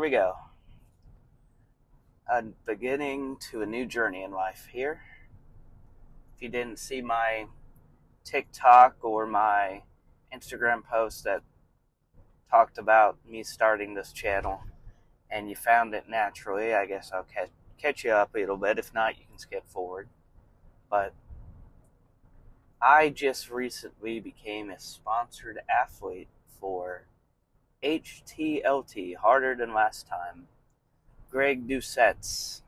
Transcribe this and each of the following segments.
we go. A beginning to a new journey in life here. If you didn't see my TikTok or my Instagram post that talked about me starting this channel and you found it naturally, I guess I'll catch you up a little bit. If not, you can skip forward. But I just recently became a sponsored athlete for HTLT, Harder Than Last Time. Greg Doucette,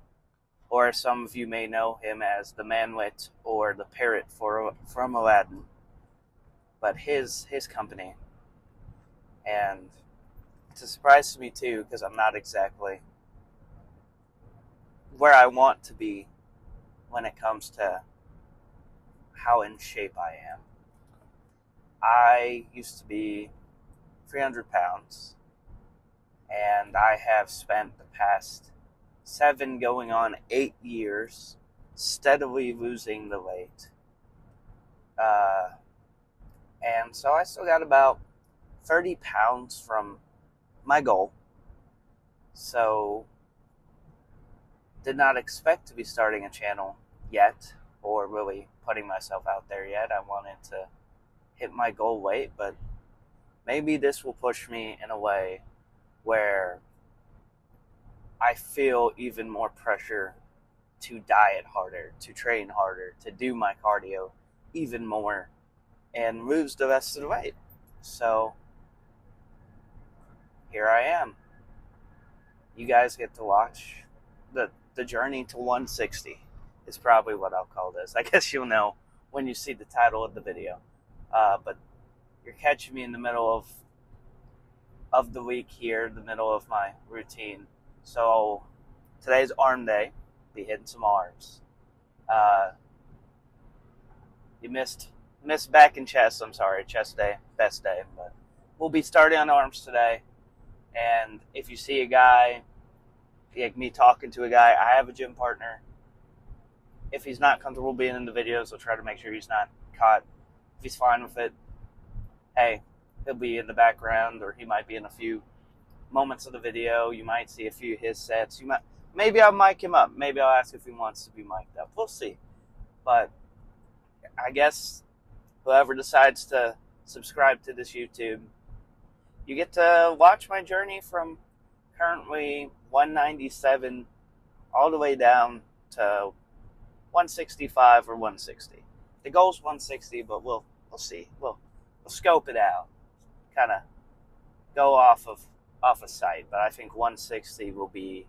or some of you may know him as the Manwit or the Parrot from Aladdin, but his company. And it's a surprise to me too, because I'm not exactly where I want to be when it comes to how in shape I am. I used to be 300 pounds, and I have spent the past 7 going on 8 years steadily losing the weight. And so I still got about 30 pounds from my goal. So did not expect to be starting a channel yet, or really putting myself out there yet. I wanted to hit my goal weight, but maybe this will push me in a way where I feel even more pressure to diet harder, to train harder, to do my cardio even more, and lose the rest of the weight. So here I am. You guys get to watch the journey to 160 is probably what I'll call this. I guess you'll know when you see the title of the video. But you're catching me in the middle of the week here, the middle of my routine. So today's arm day. Be hitting some arms. You missed back and chest. I'm sorry, chest day, best day. But we'll be starting on arms today. And if you see a guy, like me talking to a guy, I have a gym partner. If he's not comfortable being in the videos, I'll try to make sure he's not caught. If he's fine with it, hey, he'll be in the background, or he might be in a few moments of the video. You might see a few of his sets. Maybe I'll mic him up. Maybe I'll ask if he wants to be mic'd up. We'll see. But I guess whoever decides to subscribe to this YouTube, you get to watch my journey from currently 197 all the way down to 165 or 160. The goal's 160, but we'll see. We'll scope it out. Kind of go off of sight, but I think 160 will be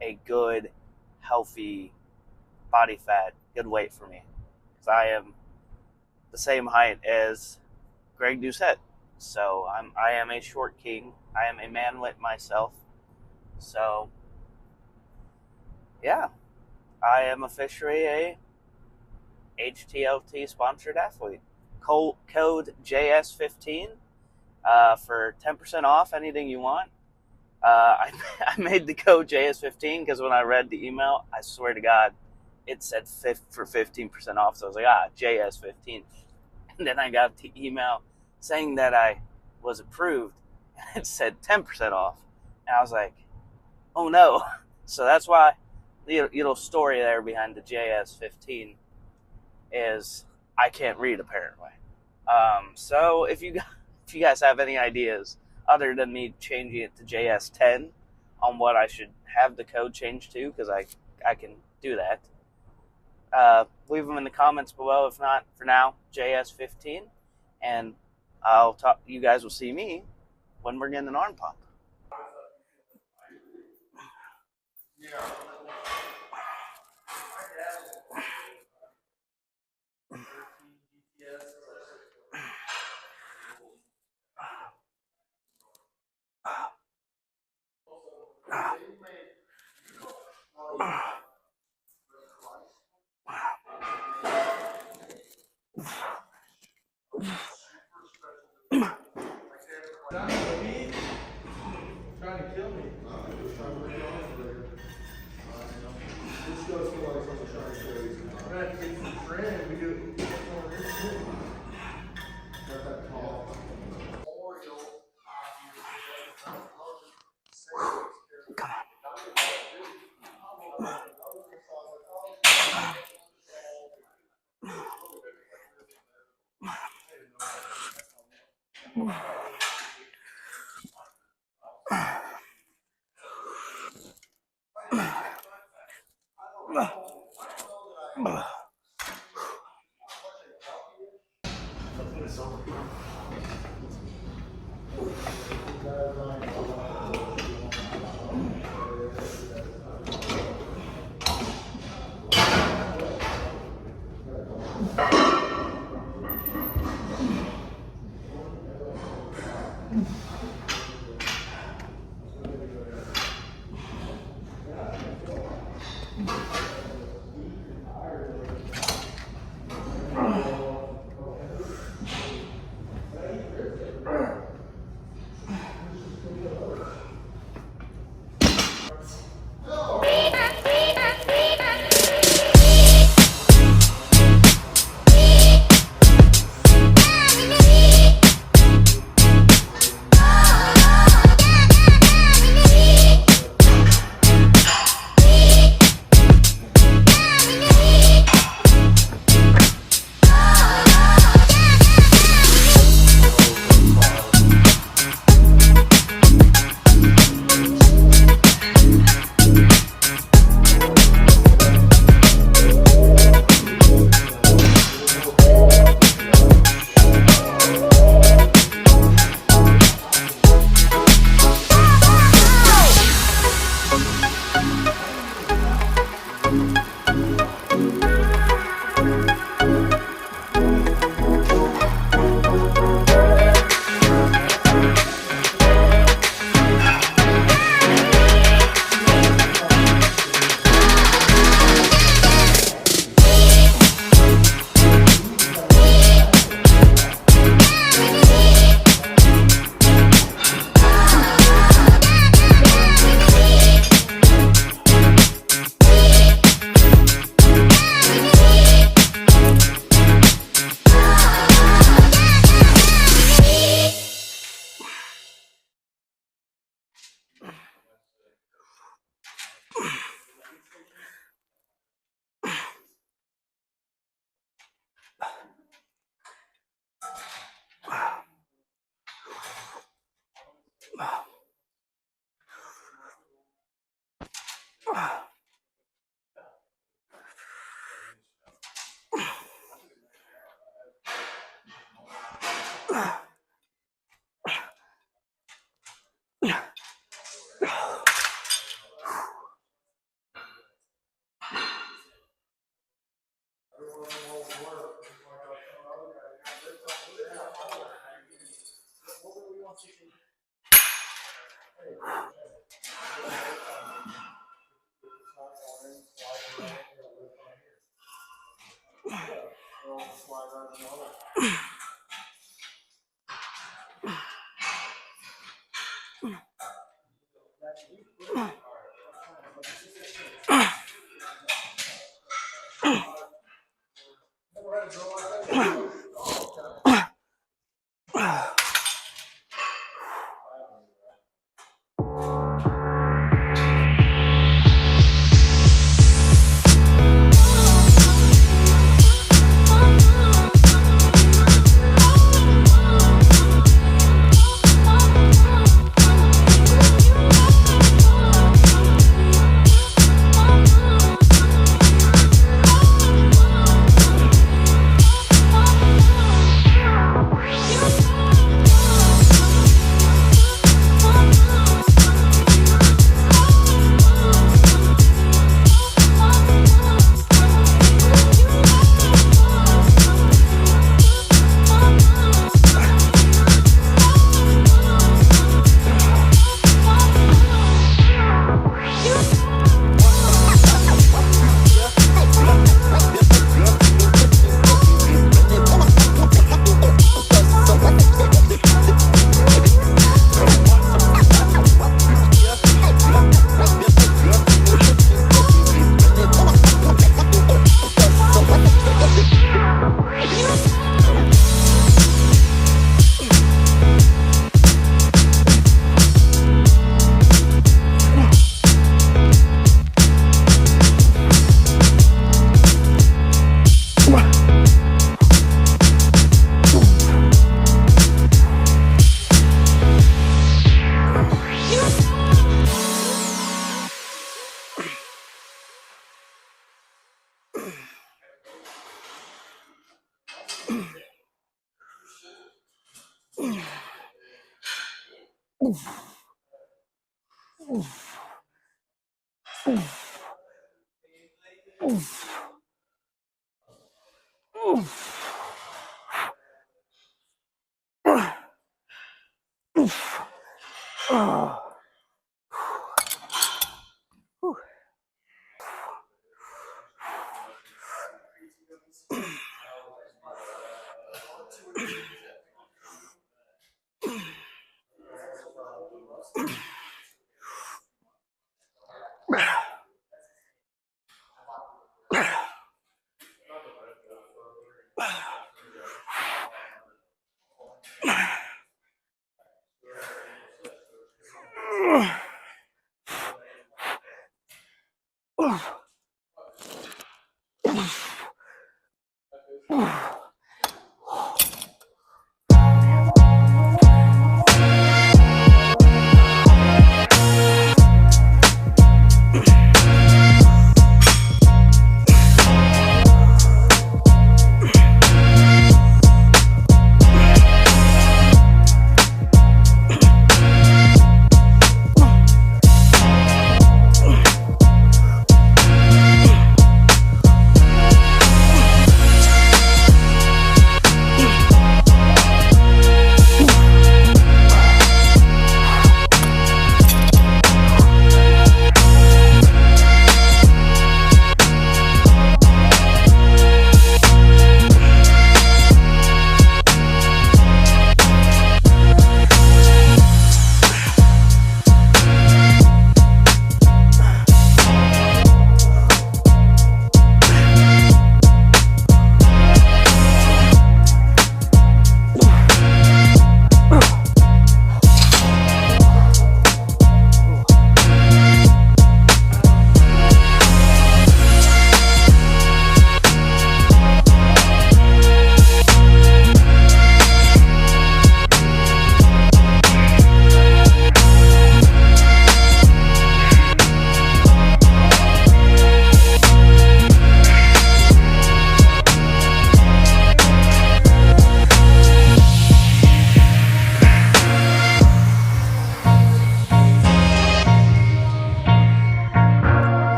a good, healthy body fat, good weight for me. Because I am the same height as Greg Doucette. So I am a short king. I am a manlet myself. So yeah, I am officially a HTLT sponsored athlete. Code JS15 for 10% off anything you want. I made the code JS15 because when I read the email, I swear to God, it said for 15% off. So I was like, JS15. And then I got the email saying that I was approved, and it said 10% off. And I was like, oh no. So that's why the little story there behind the JS15 is I can't read, apparently. So if you guys have any ideas other than me changing it to JS10 on what I should have the code changed to, because I can do that, leave them in the comments below. If not, for now, JS15, and you guys will see me when we're getting an arm pump. Yeah. Trying to kill me. Just trying to bring it on for this goes for like someone trying to show you. We're gonna take some trend. We do. Got that tall.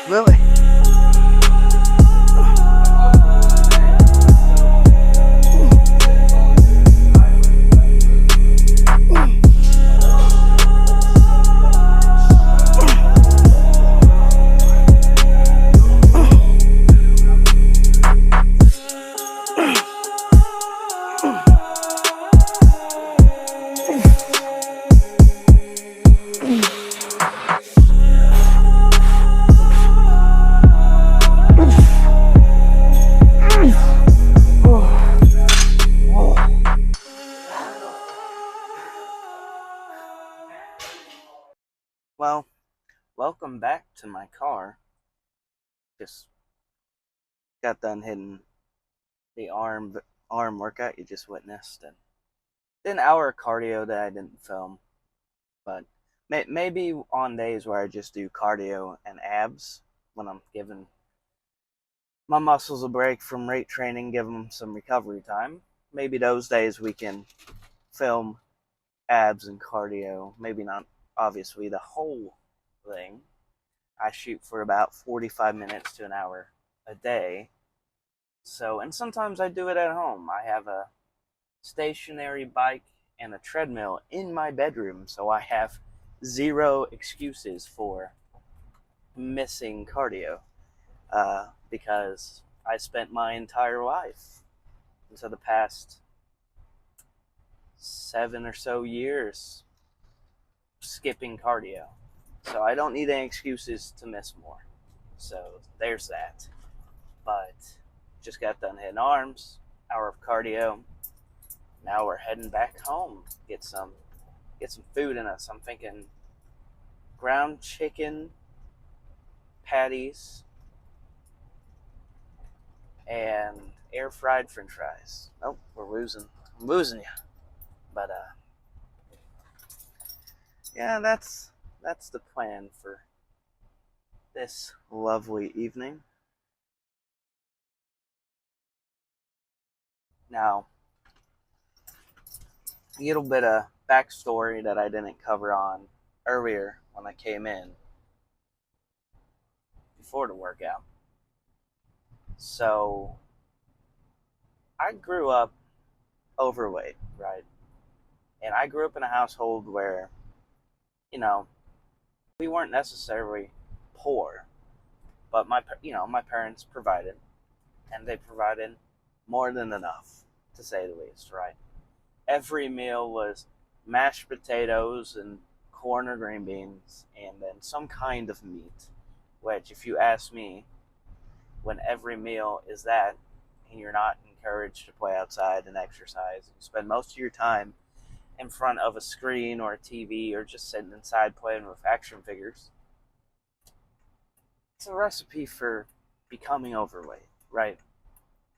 Really? Well, welcome back to my car. Just got done hitting the arm workout you just witnessed, and an hour of cardio that I didn't film. But maybe on days where I just do cardio and abs, when I'm giving my muscles a break from weight training, give them some recovery time. Maybe those days we can film abs and cardio. Maybe not obviously the whole thing. I shoot for about 45 minutes to an hour a day. So, and sometimes I do it at home. I have a stationary bike and a treadmill in my bedroom, so I have zero excuses for missing cardio, because I spent my entire life, into the past 7 or so years, skipping cardio. So I don't need any excuses to miss more. So there's that. But just got done hitting arms, hour of cardio. Now we're heading back home. Get some food in us. I'm thinking ground chicken patties and air fried french fries. Nope, I'm losing you. But yeah, that's the plan for this lovely evening. Now, a little bit of backstory that I didn't cover on earlier when I came in before the workout. So, I grew up overweight, right? And I grew up in a household where, you know, we weren't necessarily poor, but my parents provided, and they provided more than enough, to say the least, right? Every meal was mashed potatoes and corn or green beans, and then some kind of meat. Which, if you ask me, when every meal is that, and you're not encouraged to play outside and exercise, and you spend most of your time in front of a screen or a TV or just sitting inside playing with action figures, it's a recipe for becoming overweight, right?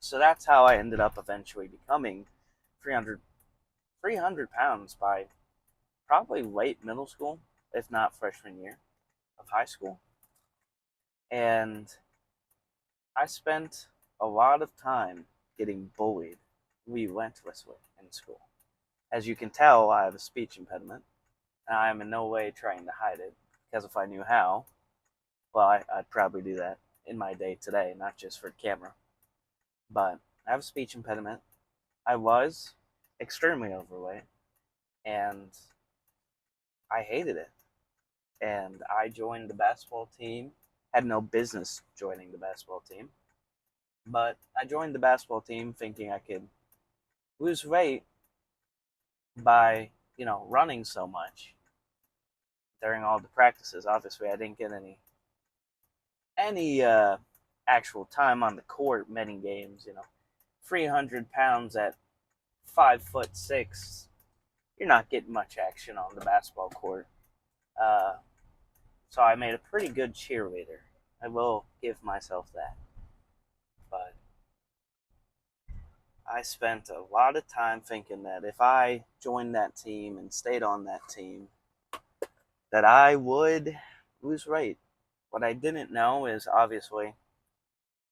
So that's how I ended up eventually becoming 300 pounds by probably late middle school, if not freshman year of high school. And I spent a lot of time getting bullied. We went with in school. As you can tell, I have a speech impediment, and I am in no way trying to hide it, because if I knew how, well, I'd probably do that in my day today, not just for the camera. But I have a speech impediment. I was extremely overweight, and I hated it. And I joined the basketball team. Had no business joining the basketball team, but I joined the basketball team thinking I could lose weight by, running so much during all the practices. Obviously, I didn't get any actual time on the court many games. 300 pounds at 5'6", you're not getting much action on the basketball court. So I made a pretty good cheerleader. I will give myself that. But I spent a lot of time thinking that if I joined that team and stayed on that team, that I would lose weight. What I didn't know is, obviously,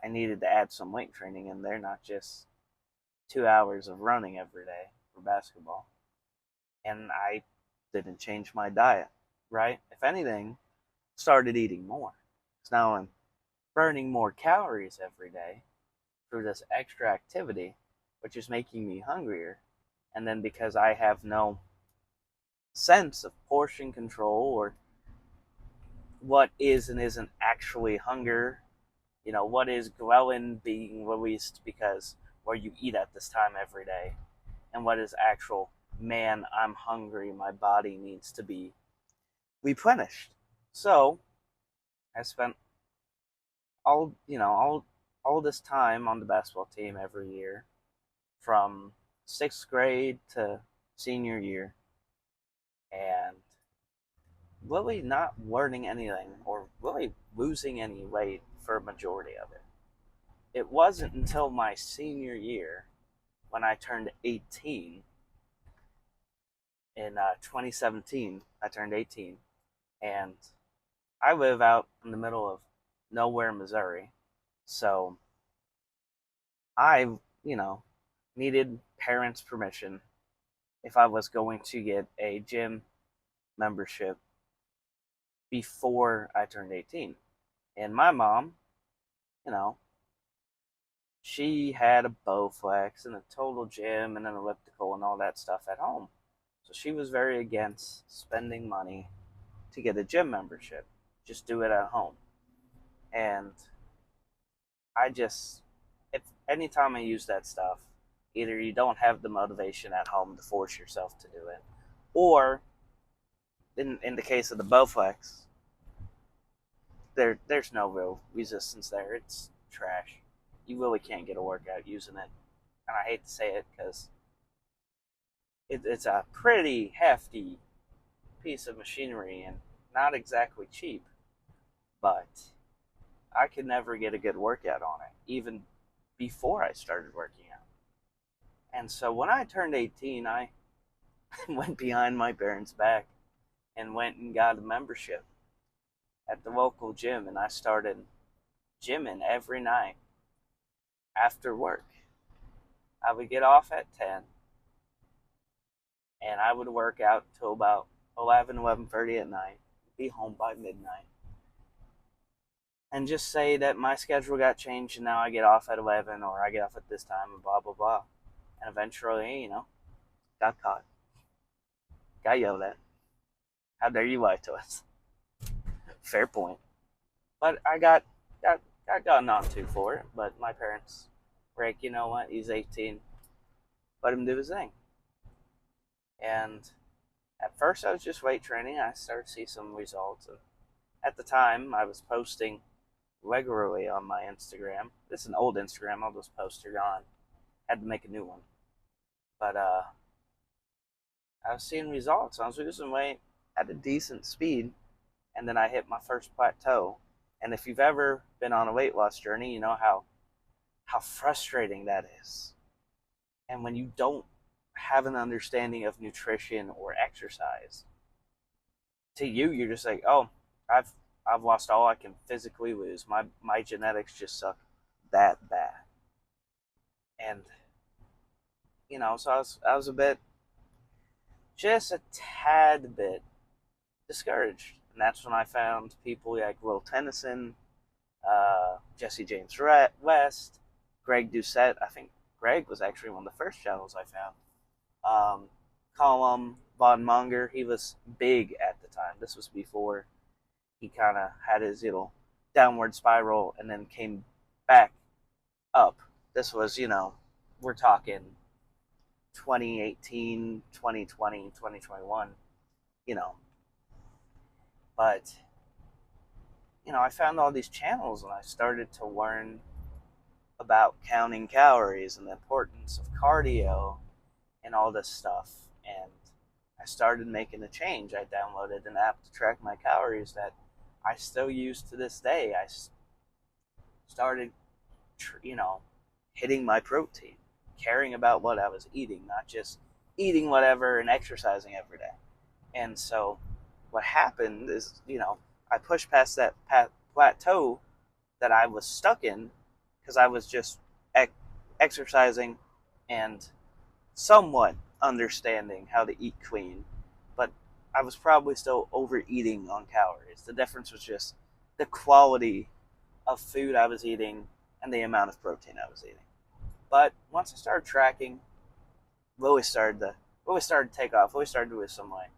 I needed to add some weight training in there, not just 2 hours of running every day for basketball. And I didn't change my diet, right? If anything, started eating more. So now I'm burning more calories every day through this extra activity, which is making me hungrier. And then because I have no sense of portion control or what is and isn't actually hunger, what is ghrelin being released because where you eat at this time every day, and what is actual, man, I'm hungry, my body needs to be replenished. So I spent all this time on the basketball team every year from 6th grade to senior year, and really not learning anything or really losing any weight for a majority of it. It wasn't until my senior year when I turned 18 in 2017. I turned 18, and I live out in the middle of nowhere, Missouri. So I, needed parents' permission if I was going to get a gym membership before I turned 18. And my mom, you know, she had a Bowflex and a total gym and an elliptical and all that stuff at home. So she was very against spending money to get a gym membership. Just do it at home. And I just, if anytime I use that stuff, either you don't have the motivation at home to force yourself to do it, or in the case of the Bowflex, there's no real resistance there. It's trash. You really can't get a workout using it. And I hate to say it because it's a pretty hefty piece of machinery and not exactly cheap, but I could never get a good workout on it, even before I started working out. And so when I turned 18, I went behind my parents' back and went and got a membership at the local gym, and I started gymming every night after work. I would get off at 10, and I would work out till about 11:30 at night, be home by midnight, and just say that my schedule got changed and now I get off at 11 or I get off at this time and blah, blah, blah. And eventually, got caught, got yelled at. How dare you lie to us? Fair point. But I got gotten on to for it, but my parents were like, you know what, he's 18, let him do his thing. And at first I was just weight training. I started to see some results. And at the time, I was posting regularly on my Instagram. This is an old Instagram. I'll just post it on. Had to make a new one. But I was seeing results. I was losing weight at a decent speed. And then I hit my first plateau. And if you've ever been on a weight loss journey, you know how frustrating that is. And when you don't have an understanding of nutrition or exercise, to you, you're just like, oh, I've lost all I can physically lose. My genetics just suck that bad. And so I was a bit, just a tad bit discouraged. And that's when I found people like Will Tennyson, Jesse James West, Greg Doucette. I think Greg was actually one of the first channels I found. Colum Von Munger, he was big at the time. This was before he kind of had his little downward spiral and then came back up. This was, we're talking 2018, 2020, 2021, But, I found all these channels and I started to learn about counting calories and the importance of cardio and all this stuff. And I started making a change. I downloaded an app to track my calories that I still use to this day. I started, hitting my protein, caring about what I was eating, not just eating whatever and exercising every day. And so what happened is, I pushed past that plateau that I was stuck in because I was just exercising and somewhat understanding how to eat clean, but I was probably still overeating on calories. The difference was just the quality of food I was eating and the amount of protein I was eating. But once I started tracking, Lily started to take off. Lily started to lose some weight.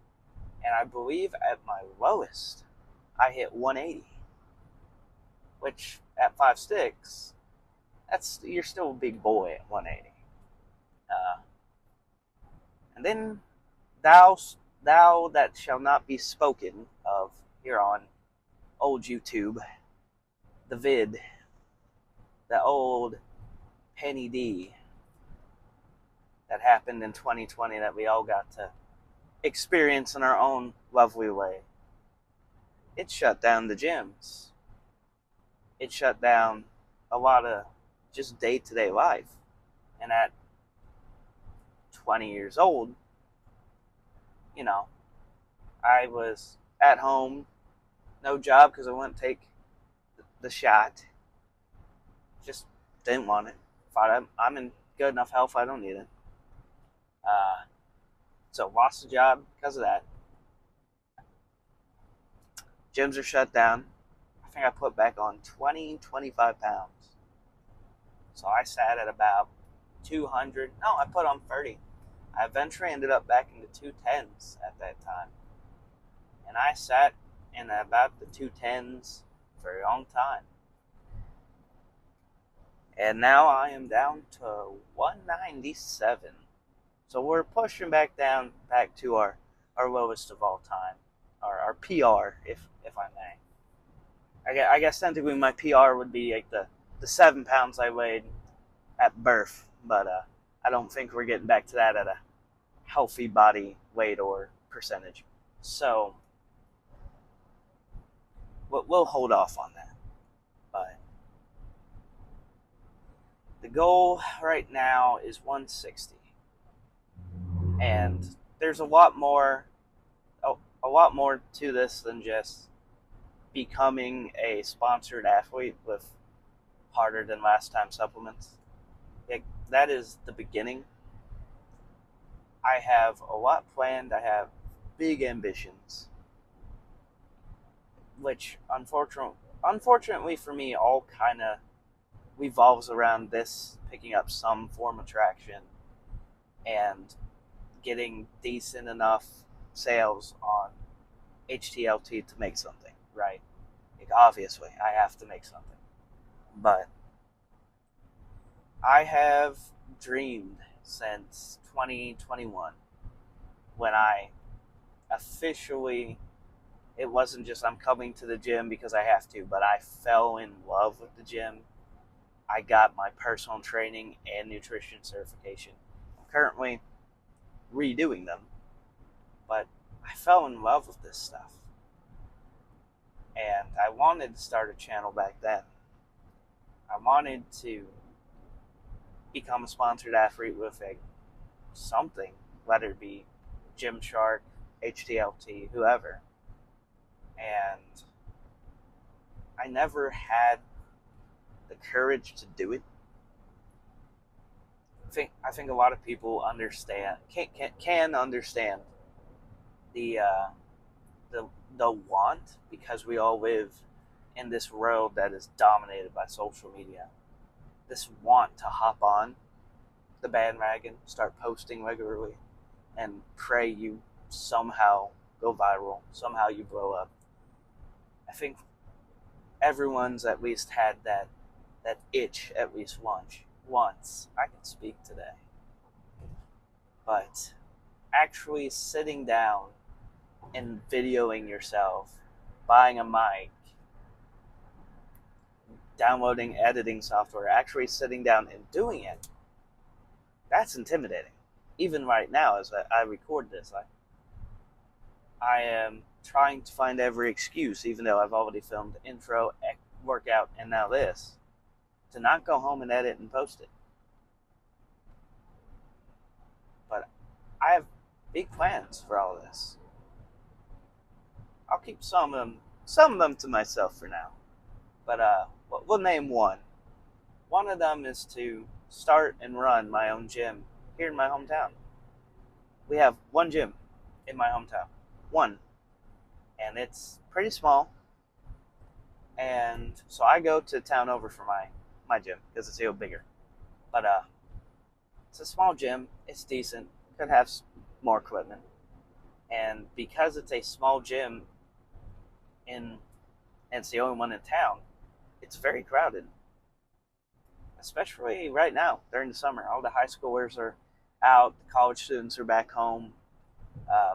And I believe at my lowest, I hit 180, which at 5'6", you're still a big boy at 180. And then thou that shall not be spoken of here on old YouTube, the vid, the old Penny D that happened in 2020 that we all got to experience in our own lovely way. It shut down the gyms. It shut down a lot of just day-to-day life. And at 20 years old, I was at home, no job because I wouldn't take the shot. Just didn't want it. Thought I'm in good enough health, I don't need it. So lost the job because of that. Gyms are shut down. I think I put back on 20, 25 pounds. So I sat at about 200. No, I put on 30. I eventually ended up back in the 210s at that time. And I sat in about the 210s for a long time. And now I am down to 197. So we're pushing back to our lowest of all time. Our PR, if I may. I guess technically my PR would be like the 7 pounds I weighed at birth. But I don't think we're getting back to that at a healthy body weight or percentage. So we'll hold off on that. But the goal right now is 160. And there's a lot more to this than just becoming a sponsored athlete with Harder Than Last Time supplements. that is the beginning. I have a lot planned. I have big ambitions, which unfortunately for me, all kind of revolves around this picking up some form of traction and getting decent enough sales on HTLT to make something, right? Like, obviously, I have to make something. But I have dreamed since 2021 when I officially, it wasn't just I'm coming to the gym because I have to, but I fell in love with the gym. I got my personal training and nutrition certification. I'm currently redoing them, but I fell in love with this stuff. And I wanted to start a channel back then. I wanted to become a sponsored athlete with something, whether it be Gymshark, HTLT, whoever. And I never had the courage to do it. I think a lot of people can understand the the want, because we all live in this world that is dominated by social media. This want to hop on the bandwagon, start posting regularly, and pray you somehow go viral, somehow you blow up. I think everyone's at least had that itch at least once. I can speak today. But actually sitting down and videoing yourself, buying a mic, downloading editing software, actually sitting down and doing it, that's intimidating. Even right now, as I record this, I am trying to find every excuse, even though I've already filmed the intro, workout, and now this, to not go home and edit and post it. But I have big plans for all of this. I'll keep some of them to myself for now. But we'll name one. One of them is to start and run my own gym here in my hometown. We have one gym in my hometown. One. And it's pretty small. And so I go to town over for my gym because it's a little bigger. But it's a small gym. It's decent. Could have more equipment. And because it's a small gym and it's the only one in town, it's very crowded. Especially right now during the summer. All the high schoolers are out. The college students are back home.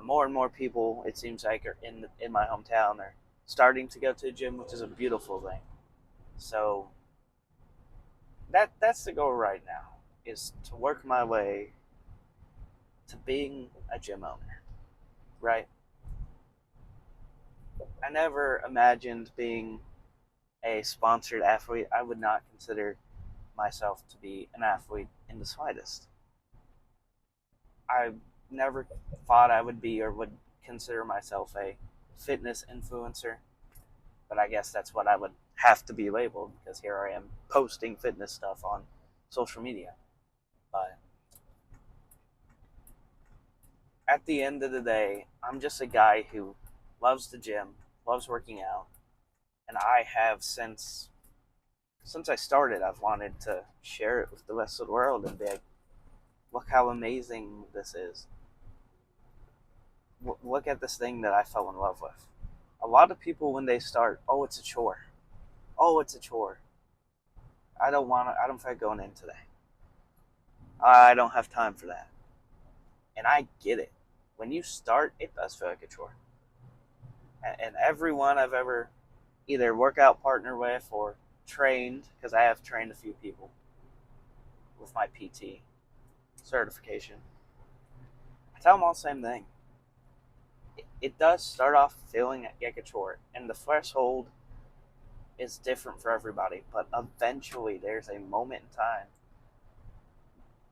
More and more people, it seems like, are in my hometown are starting to go to the gym, which is a beautiful thing. So that's the goal right now, is to work my way to being a gym owner, right? I never imagined being a sponsored athlete. I would not consider myself to be an athlete in the slightest. I never thought I would be or would consider myself a fitness influencer, but I guess that's what I would have to be labeled, because here I am posting fitness stuff on social media. But at the end of the day, I'm just a guy who loves the gym, loves working out, and I have since I started, I've wanted to share it with the rest of the world and be like, look how amazing this is. Look at this thing that I fell in love with. A lot of people, when they start, oh, it's a chore. Oh, it's a chore. I don't feel like going in today. I don't have time for that. And I get it. When you start, it does feel like a chore. And everyone I've ever either workout partner with or trained, because I have trained a few people with my PT certification, I tell them all the same thing. It does start off feeling like a chore, and the threshold is different for everybody, but eventually there's a moment in time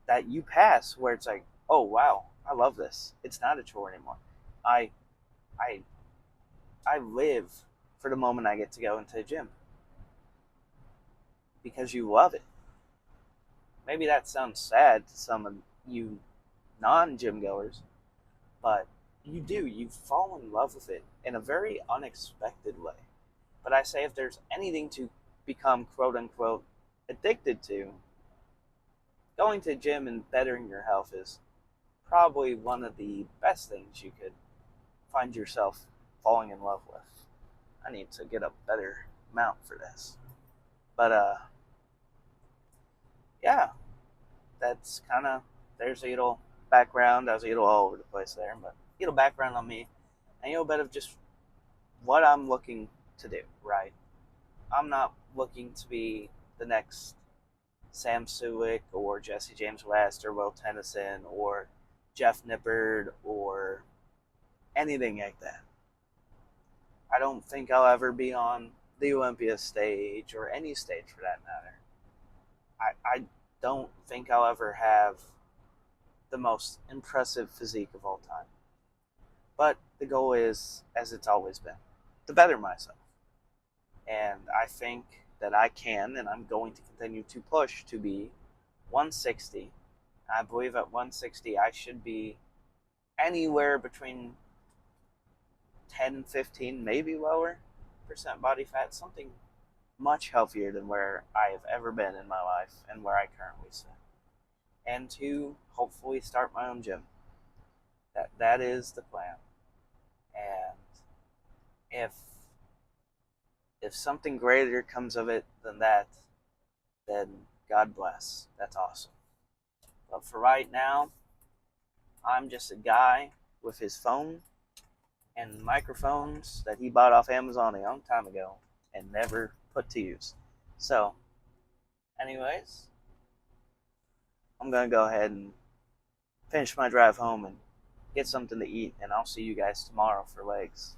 that you pass where it's like, oh wow, I love this. It's not a chore anymore. I live for the moment I get to go into the gym, because you love it. maybe that sounds sad to some of you non-gym goers, but you fall in love with it in a very unexpected way. But I say if there's anything to become quote unquote addicted to, going to the gym and bettering your health is probably one of the best things you could find yourself falling in love with. I need to get a better mount for this. But yeah, that's kind of, there's a little background. I was a little all over the place there, but a little background on me, and a little bit of just what I'm looking to do, right? I'm not looking to be the next Sam Suick or Jesse James West or Will Tennyson or Jeff Nippard or anything like that. I don't think I'll ever be on the Olympia stage or any stage for that matter. I don't think I'll ever have the most impressive physique of all time. But the goal is, as it's always been, to better myself. And I think that I can, and I'm going to continue to push to be 160. I believe at 160 I should be anywhere between 10 and 15, maybe lower, percent body fat, something much healthier than where I have ever been in my life and where I currently sit. And to hopefully start my own gym. That is the plan. And if something greater comes of it than that, then God bless. That's awesome. But for right now, I'm just a guy with his phone and microphones that he bought off Amazon a long time ago and never put to use. So, anyways, I'm going to go ahead and finish my drive home and get something to eat, and I'll see you guys tomorrow for legs.